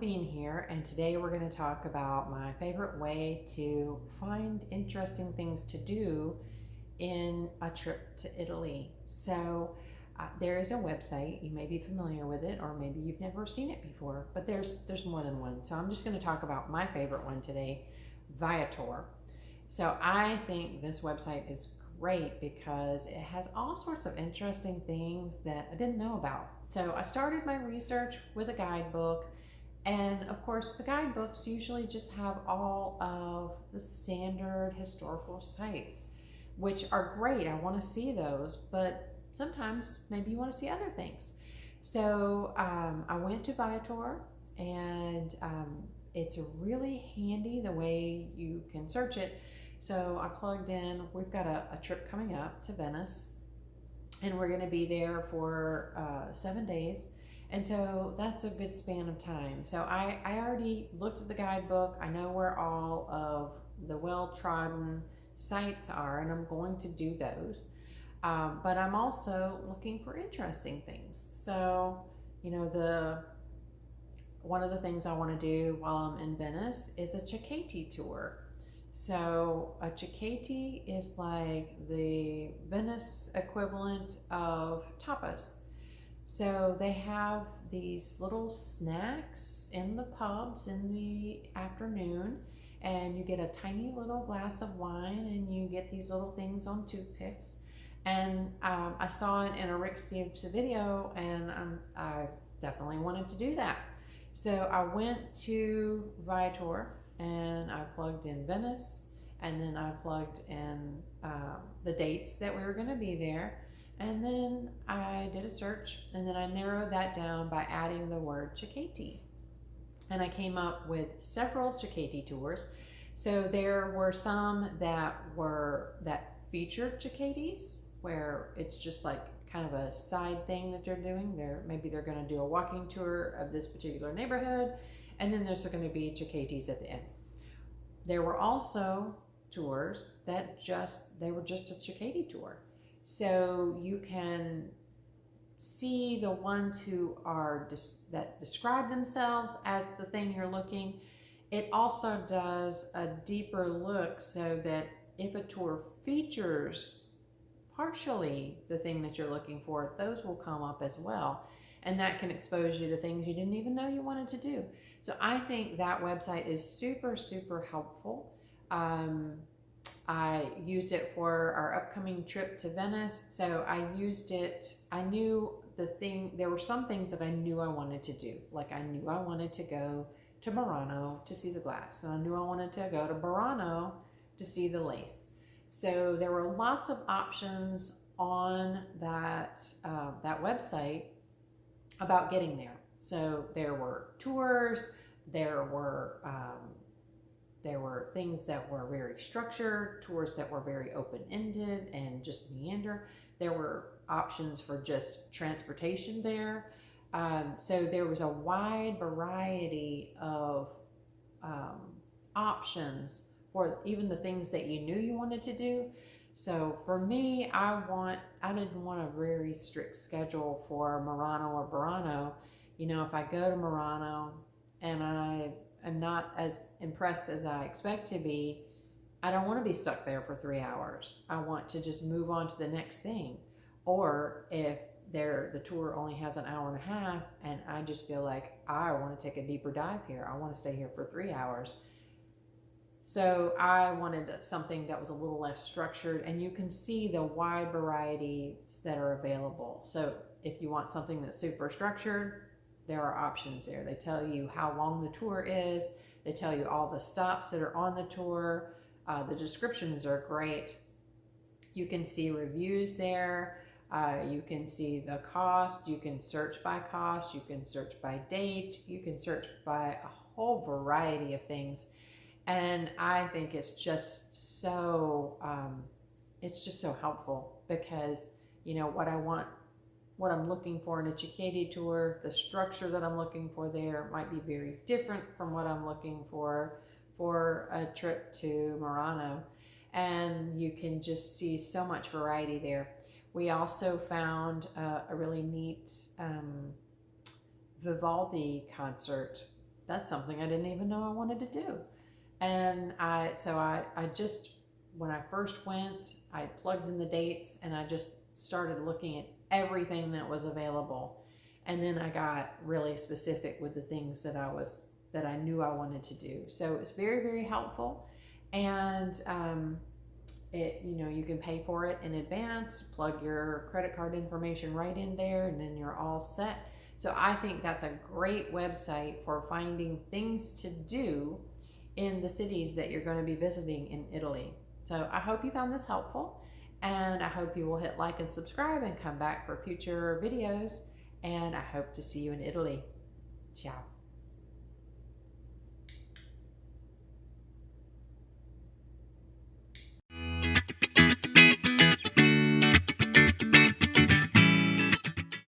being here, and today we're going to talk about my favorite way to find interesting things to do in a trip to Italy. There is a website. You may be familiar with it, or maybe you've never seen it before, but there's more than one. So I'm just going to talk about my favorite one today, Viator. So I think this website is great because it has all sorts of interesting things that I didn't know about. So I started my research with a guidebook, and of course, the guidebooks usually just have all of the standard historical sites, which are great. I want to see those, but sometimes maybe you want to see other things. I went to Viator, and it's really handy the way you can search it. So I plugged in, we've got a trip coming up to Venice, and we're going to be there for 7 days. And so that's a good span of time. So I already looked at the guidebook. I know where all of the well-trodden sites are, and I'm going to do those. But I'm also looking for interesting things. So, one of the things I want to do while I'm in Venice is a Cecchetti tour. So a Cecchetti is like the Venice equivalent of tapas. So they have these little snacks in the pubs in the afternoon, and you get a tiny little glass of wine, and you get these little things on toothpicks. And I saw it in a Rick Steves video, and I definitely wanted to do that. So I went to Viator, and I plugged in Venice, and then I plugged in the dates that we were going to be there, and then I did a search, and then I narrowed that down by adding the word Cecchetti, and I came up with several Cecchetti tours. So there were some that featured Cecchettis, where it's just like kind of a side thing that they're doing. Maybe they're going to do a walking tour of this particular neighborhood, and then there's going to be Cecchettis at the end. There were also tours that they were just a Cecchetti tour. So you can see the ones who that describe themselves as the thing you're looking. It also does a deeper look, so that if a tour features partially the thing that you're looking for, those will come up as well. And that can expose you to things you didn't even know you wanted to do. So I think that website is super, super helpful. I used it for our upcoming trip to Venice. So I used it, there were some things that I knew I wanted to do. Like I knew I wanted to go to Murano to see the glass. And I knew I wanted to go to Burano to see the lace. So there were lots of options on that website about getting there. So there were tours, there were things that were very structured, tours that were very open-ended and just meander. There were options for just transportation there. So there was a wide variety of options for even the things that you knew you wanted to do. So for me, I didn't want a very strict schedule for Murano or Burano. If I go to Murano and I am not as impressed as I expect to be, I don't want to be stuck there for 3 hours. I want to just move on to the next thing. Or if the tour only has an hour and a half, and I just feel like I want to take a deeper dive here, I want to stay here for 3 hours. So I wanted something that was a little less structured, and you can see the wide varieties that are available. So if you want something that's super structured, there are options there. They tell you how long the tour is. They tell you all the stops that are on the tour. The descriptions are great. You can see reviews there. You can see the cost. You can search by cost. You can search by date. You can search by a whole variety of things. And I think it's just so helpful, because what I'm looking for in a Cecchetti tour, the structure that I'm looking for there might be very different from what I'm looking for a trip to Murano. And you can just see so much variety there. We also found a really neat Vivaldi concert that's something I didn't even know I wanted to do. And I just, when I first went, I plugged in the dates and I just started looking at everything that was available. And then I got really specific with the things that I knew I wanted to do. So it's very, very helpful. And you can pay for it in advance, plug your credit card information right in there, and then you're all set. So I think that's a great website for finding things to do in the cities that you're going to be visiting in Italy. So I hope you found this helpful, and I hope you will hit like and subscribe and come back for future videos, and I hope to see you in Italy. Ciao.